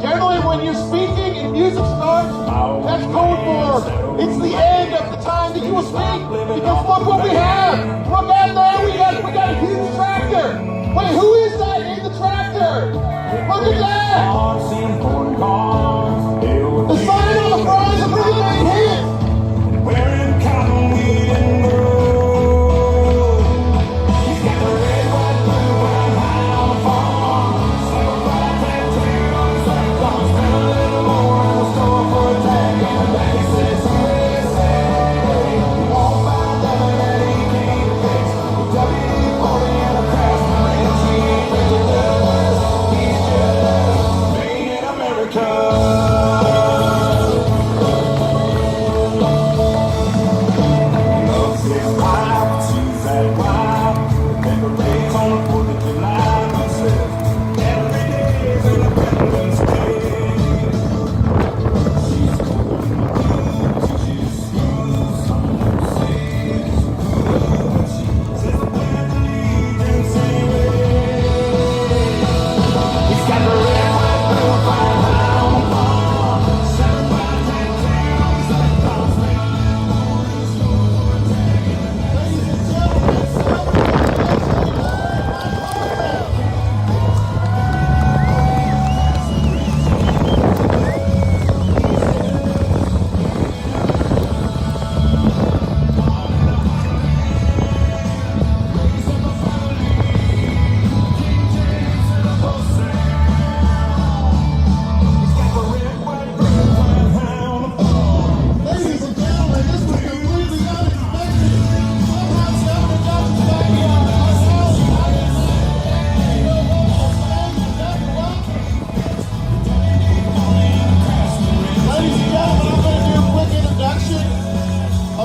Generally, when you're speaking and music starts, that's code for it's the end of the time that you will speak. Because look what we have. Look out there, we got a huge tractor. Wait, who is that in the tractor? Look at that. The sign on the front is a pretty big hit. Wearing cotton weed and gold. He's got the red, white, blue, brown, high on the farm. Samurai tattoos, like don't spend a little more in the store for a tag and a bag. He says USA, you won't find nothing that he can't fix. With W40 and a Craftsman wrench, he ain't really does. He's just made in America.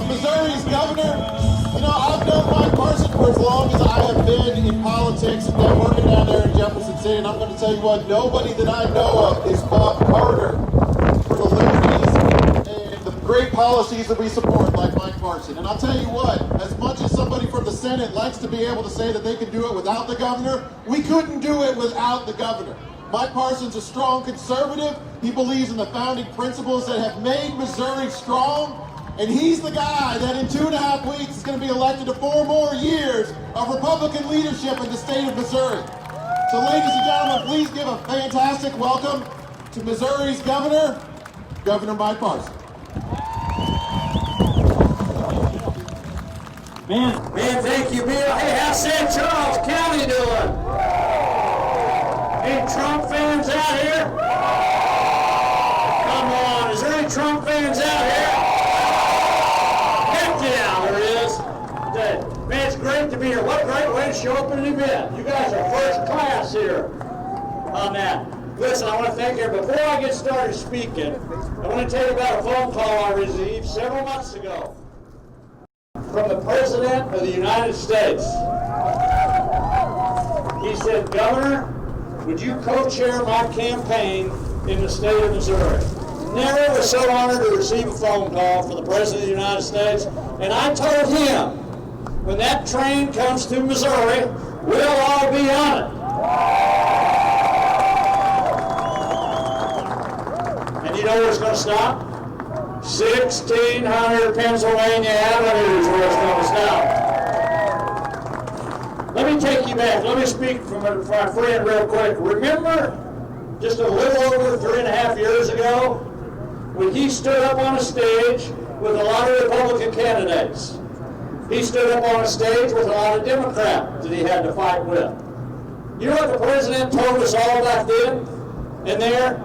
Missouri's governor. You know, I've known Mike Parson for as long as I have been in politics and been working down there in Jefferson City, and I'm going to tell you what, nobody that I know of is fought harder for the liberties and the great policies that we support like Mike Parson. And I'll tell you what, as much as somebody from the Senate likes to be able to say that they can do it without the governor, we couldn't do it without the governor. Mike Parson's a strong conservative. He believes in the founding principles that have made Missouri strong. And he's the guy that in 2.5 weeks is going to be elected to 4 more years of Republican leadership in the state of Missouri. So ladies and gentlemen, please give a fantastic welcome to Missouri's governor, Governor Mike Parson. Man, thank you, Bill. Hey, how's St. Charles County doing? Any Trump fans out here? Come on, is there any Trump fans out here? Yeah, there is. Man, it's great to be here. What a great way to show up at an event. You guys are first class here on that. Listen, I want to thank you. Before I get started speaking, I want to tell you about a phone call I received several months ago from the President of the United States. He said, Governor, would you co-chair my campaign in the state of Missouri? Never was so honored to receive a phone call from the President of the United States, and I told him, when that train comes to Missouri, we'll all be on it. And you know where it's going to stop? 1600 Pennsylvania Avenue is where it's going to stop. Let me take you back. Let me speak from my friend real quick. Remember, just a little over 3.5 years ago, when he stood up on a stage with a lot of Republican candidates. He stood up on a stage with a lot of Democrats that he had to fight with. You know what the President told us all back then and there?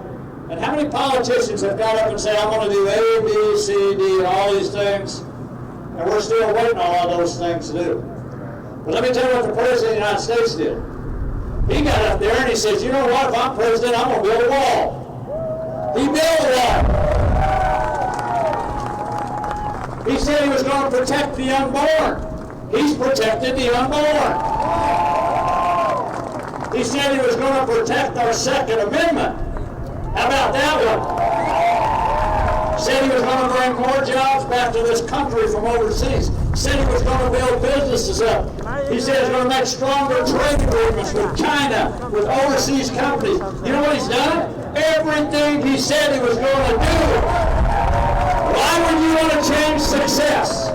And how many politicians have got up and said, I'm going to do A, B, C, D, and all these things, and we're still waiting on all those things to do. But let me tell you what the President of the United States did. He got up there and he says, you know what, if I'm President, I'm going to build a wall. He built a wall. He said he was going to protect the unborn. He's protected the unborn. He said he was going to protect our Second Amendment. How about that one? Said he was going to bring more jobs back to this country from overseas. Said he was going to build businesses up. He said he's going to make stronger trade agreements with China, with overseas companies. You know what he's done? Everything he said he was going to do. Why would you want to change success?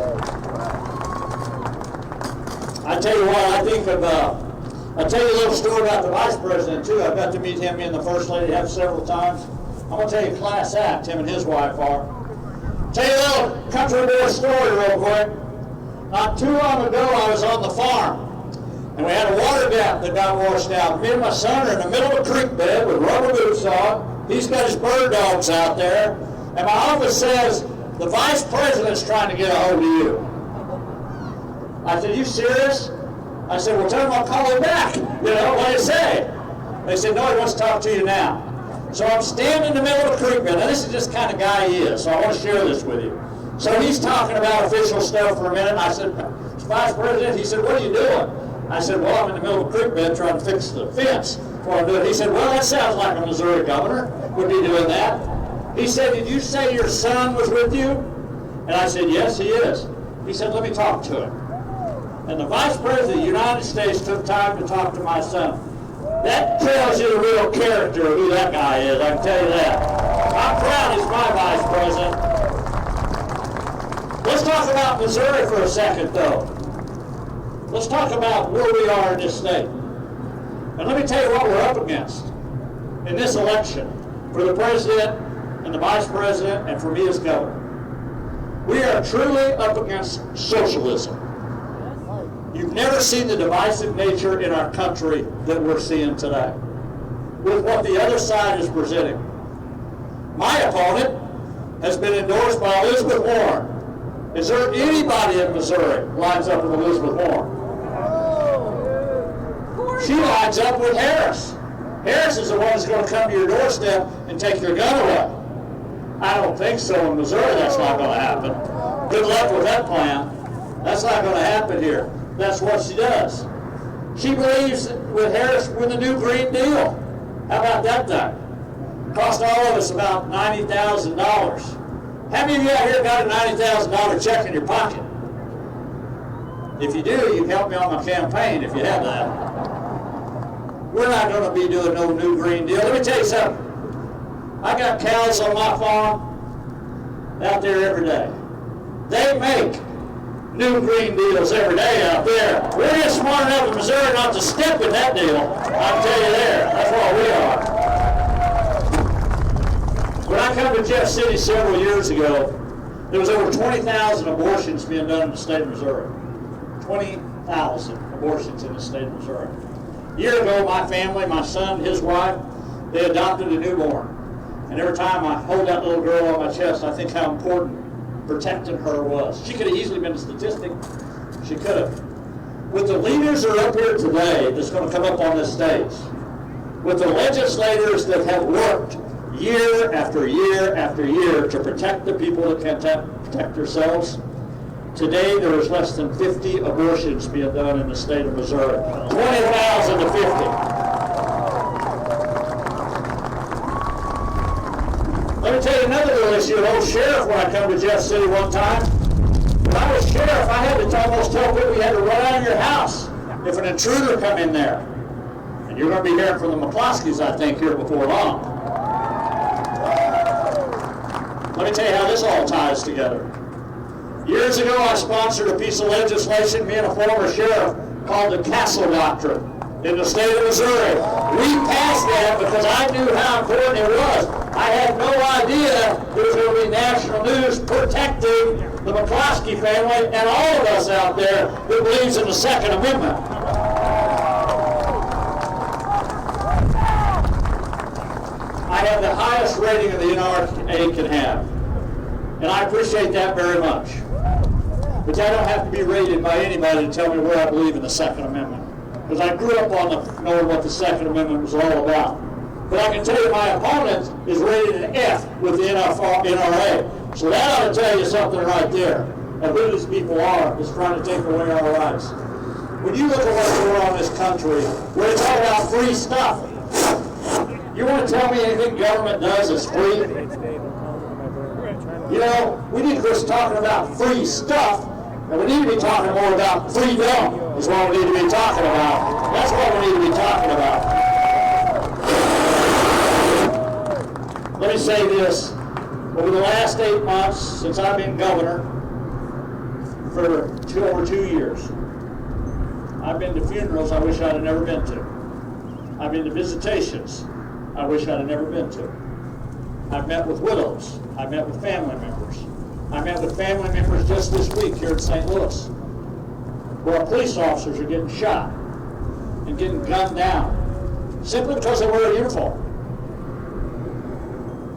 I tell you what, I'll tell you a little story about the vice president too. I got to meet him and the first lady have several times. I'm going to tell you a class act, him and his wife are. Tell you a little country boy story real quick. Not too long ago, I was on the farm, and we had a water gap that got washed out. Me and my son are in the middle of a creek bed with rubber boots on. He's got his bird dogs out there, and my office says, the vice president's trying to get a hold of you. I said, you serious? I said, well, tell him I'll call him back. You know, what do you say? They said, no, he wants to talk to you now. So I'm standing in the middle of a creek bed. Now, this is just the kind of guy he is, so I want to share this with you. So he's talking about official stuff for a minute. I said, Vice President, he said, what are you doing? I said, well, I'm in the middle of a creek bed trying to fix the fence. What I'm doing. He said, well, that sounds like a Missouri governor would be doing that. He said, did you say your son was with you? And I said, yes, he is. He said, let me talk to him. And the Vice President of the United States took time to talk to my son. That tells you the real character of who that guy is, I can tell you that. I'm proud he's my Vice President. Let's talk about Missouri for a second, though. Let's talk about where we are in this state. And let me tell you what we're up against in this election for the President and the Vice President and for me as governor. We are truly up against socialism. You've never seen the divisive nature in our country that we're seeing today with what the other side is presenting. My opponent has been endorsed by Elizabeth Warren. Is there anybody in Missouri lines up with Elizabeth Warren? She lines up with Harris. Harris is the one that's going to come to your doorstep and take your gun away. I don't think so in Missouri. That's not going to happen. Good luck with that plan. That's not going to happen here. That's what she does. She believes with Harris with the new Green Deal. How about that thing? Cost all of us about $90,000. How many of you out here got a $90,000 check in your pocket? If you do, you can help me on my campaign if you have that. We're not going to be doing no new Green Deal. Let me tell you something. I got cows on my farm out there every day. They make new Green Deals every day out there. We're just smart enough in Missouri not to step in that deal. I'll tell you there. That's what we are. When I come to Jeff City several years ago, there was over 20,000 abortions being done in the state of Missouri. 20,000 abortions in the state of Missouri. A year ago, my family, my son, his wife, they adopted a newborn. And every time I hold that little girl on my chest, I think how important protecting her was. She could have easily been a statistic. She could have. With the leaders that are up here today that's going to come up on this stage, with the legislators that have worked year after year after year to protect the people that can't protect themselves, today there is less than 50 abortions being done in the state of Missouri. 20,000 to 50. Let me tell you another little issue. An old sheriff, when I come to Jeff City one time, when I was sheriff, I had to almost tell people you had to run out of your house if an intruder come in there. And you're going to be hearing from the McCloskeys, I think, here before long. Let me tell you how this all ties together. Years ago, I sponsored a piece of legislation, me and a former sheriff, called the Castle Doctrine in the state of Missouri. We passed that because I knew how important it was. I had no idea there was going to be national news protecting the McCloskey family and all of us out there that believes in the Second Amendment. I have the highest rating that the NRA can have, and I appreciate that very much. But I don't have to be rated by anybody to tell me where I believe in the Second Amendment, because I grew up on knowing what the Second Amendment was all about. But I can tell you my opponent is rated an F with the NRA. So that ought to tell you something right there of who these people are that's trying to take away our rights. When you look at what's going on in this country, we're talking about free stuff. You want to tell me anything government does is free? You know, we need to quit talking about free stuff, and we need to be talking more about freedom is what we need to be talking about. That's what we need to be talking about. Let me say this. Over the last 8 months, since I've been governor, for over 2 years, I've been to funerals I wish I'd have never been to. I've been to visitations I wish I'd have never been to. I've met with widows. I've met with family members. I met with family members just this week here in St. Louis, where our police officers are getting shot and getting gunned down simply because they wear a uniform.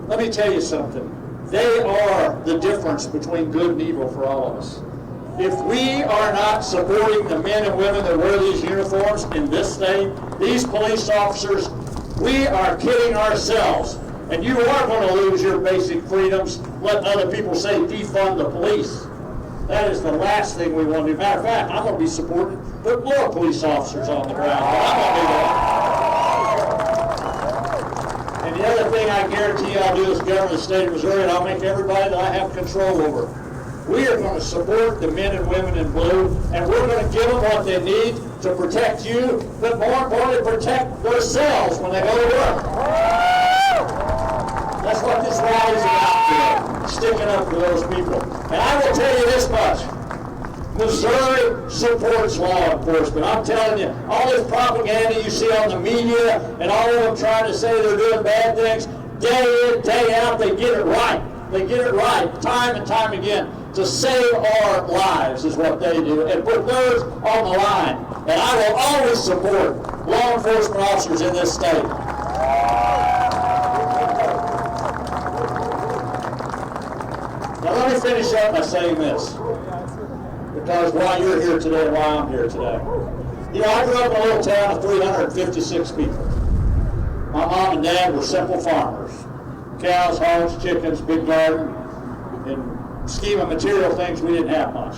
Let me tell you something. They are the difference between good and evil for all of us. If we are not supporting the men and women that wear these uniforms in this state, these police officers, we are kidding ourselves. And you are going to lose your basic freedoms letting other people say defund the police. That is the last thing we want to do. Matter of fact, I'm going to be supporting put more police officers on the ground. I'm going to do that. And the other thing I guarantee you I'll do as governor of the state of Missouri, and I'll make everybody that I have control over. We are going to support the men and women in blue, and we're going to give them what they need to protect you, but more importantly, protect themselves when they go to work. That's what this rally is about today, sticking up for those people. And I will tell you this much. Missouri supports law enforcement. I'm telling you, all this propaganda you see on the media and all of them trying to say they're doing bad things, day in, day out, they get it right. They get it right time and time again. To save our lives is what they do, and put theirs on the line. And I will always support law enforcement officers in this state. Now let me finish up by saying this, because why you're here today and why I'm here today. You know, I grew up in a little town of 356 people. My mom and dad were simple farmers. Cows, hogs, chickens, big garden, and scheme of material things, we didn't have much.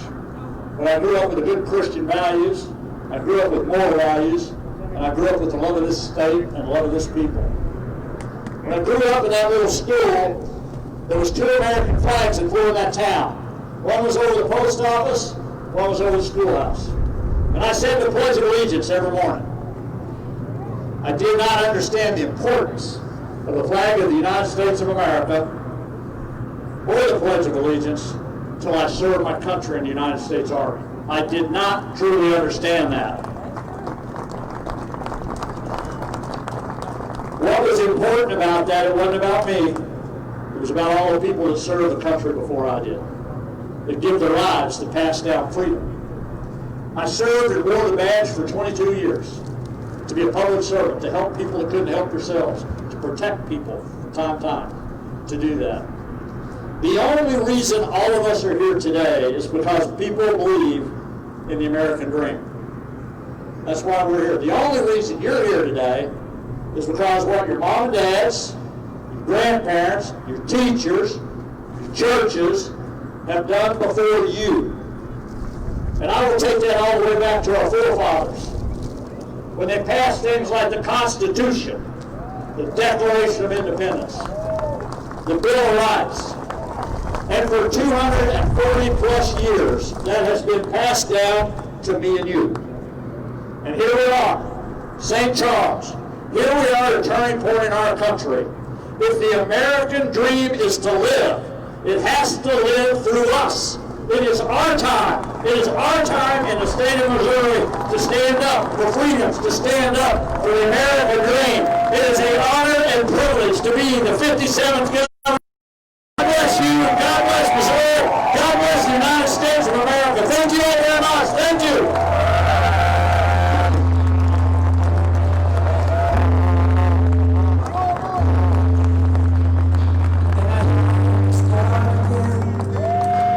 But I grew up with the good Christian values, I grew up with moral values, and I grew up with the love of this state and the love of this people. When I grew up in that little school, there was 2 American flags that flew in that town. One was over the post office, one was over the schoolhouse. And I said the Pledge of Allegiance every morning. I did not understand the importance of the flag of the United States of America or the Pledge of Allegiance until I served my country in the United States Army. I did not truly understand that. What was important about that, it wasn't about me. It was about all the people that served the country before I did. That give their lives to pass down freedom. I served and wore the badge for 22 years. To be a public servant, to help people that couldn't help themselves, to protect people from time to time, to do that. The only reason all of us are here today is because people believe in the American dream. That's why we're here. The only reason you're here today is because what your mom and dads, your grandparents, your teachers, your churches have done before you. And I will take that all the way back to our forefathers. When they passed things like the Constitution, the Declaration of Independence, the Bill of Rights, and for 240 plus years, that has been passed down to me and you. And here we are, St. Charles. Here we are at a turning point in our country. If the American dream is to live, it has to live through us. It is our time. It is our time in the state of Missouri to stand up for freedoms, to stand up for the American dream. It is an honor and privilege to be the 57th